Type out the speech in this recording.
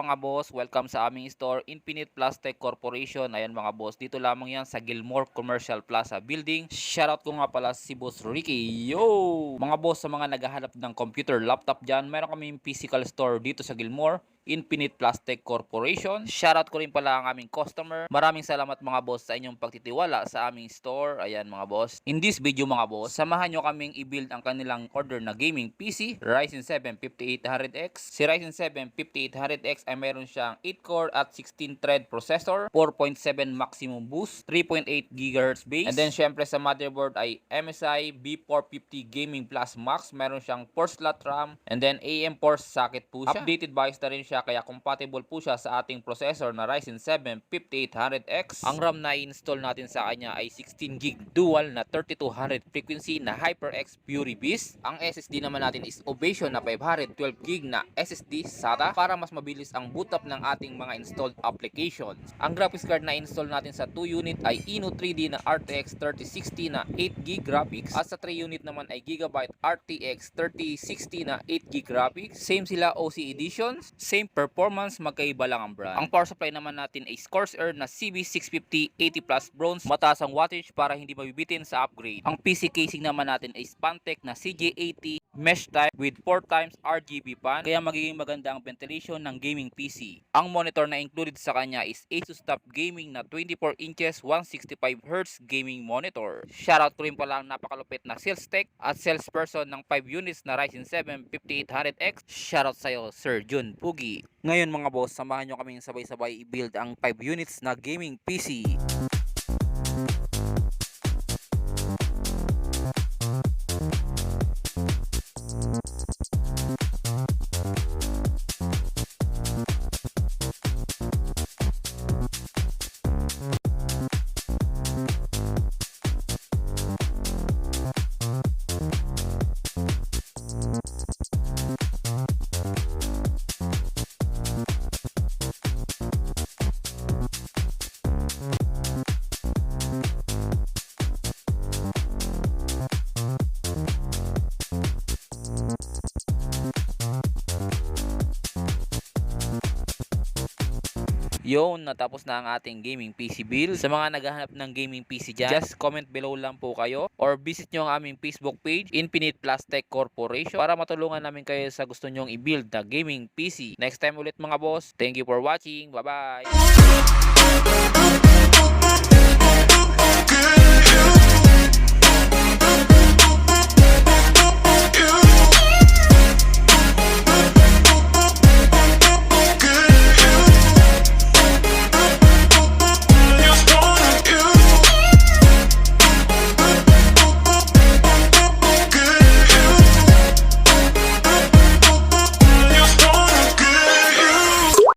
mga boss, welcome sa aming store, Infinite Plastic Corporation. Ayan mga boss, dito lamang yan sa Gilmore Commercial Plaza Building. Shoutout ko nga pala si Boss Ricky. Yo! Mga boss, sa mga naghahanap ng computer, laptop dyan, meron kaming physical store dito sa Gilmore, Infinite Plastic Corporation. Shoutout ko rin pala ang aming customer. Maraming salamat mga boss sa inyong pagtitiwala sa aming store. Ayan mga boss. In this video mga boss, samahan nyo kaming i-build ang kanilang order na gaming PC, Ryzen 7 5800X. Si Ryzen 7 5800X ay mayroon siyang 8-core at 16-thread processor, 4.7 maximum boost, 3.8 GHz base. And then syempre sa motherboard ay MSI B450 Gaming Plus Max. Meron siyang 4 slot RAM and then AM4 socket po siya. Updated BIOS na rin siya kaya compatible po siya sa ating processor na Ryzen 7 5800X. Ang RAM na i-install natin sa kanya ay 16GB dual na 3200 frequency na HyperX Fury Beast. Ang SSD naman natin is Ovation na 512GB na SSD SATA para mas mabilis ang boot up ng ating mga installed applications. Ang graphics card na install natin sa 2 unit ay Ino 3D na RTX 3060 na 8GB graphics at sa 3 unit naman ay Gigabyte RTX 3060 na 8GB graphics. Same sila OC editions, same performance, magkaiba lang ang brand. Ang power supply naman natin ay Corsair na CB650 80 plus bronze, mataas ang wattage para hindi mabibitin sa upgrade. Ang PC casing naman natin ay Spantec na CJ80 mesh type with 4x RGB fan, kaya magiging maganda ang ventilation ng gaming PC. Ang monitor na included sa kanya is Asus TUF Gaming na 24 inches 165Hz gaming monitor. Shoutout ko rin pala ang napakalupit na sales tech at salesperson ng 5 units na Ryzen 7 5800X. Shoutout sa'yo Sir Jun Pugi. Ngayon mga boss, samahan nyo kaming sabay-sabay i-build ang 5 units na gaming PC. Yun, natapos na ang ating gaming PC build. Sa mga naghahanap ng gaming PC dyan, just comment below lang po kayo or visit nyo ang aming Facebook page, Infinite Plastic Corporation, para matulungan namin kayo sa gusto nyong i-build na gaming PC. Next time ulit mga boss. Thank you for watching. Bye-bye!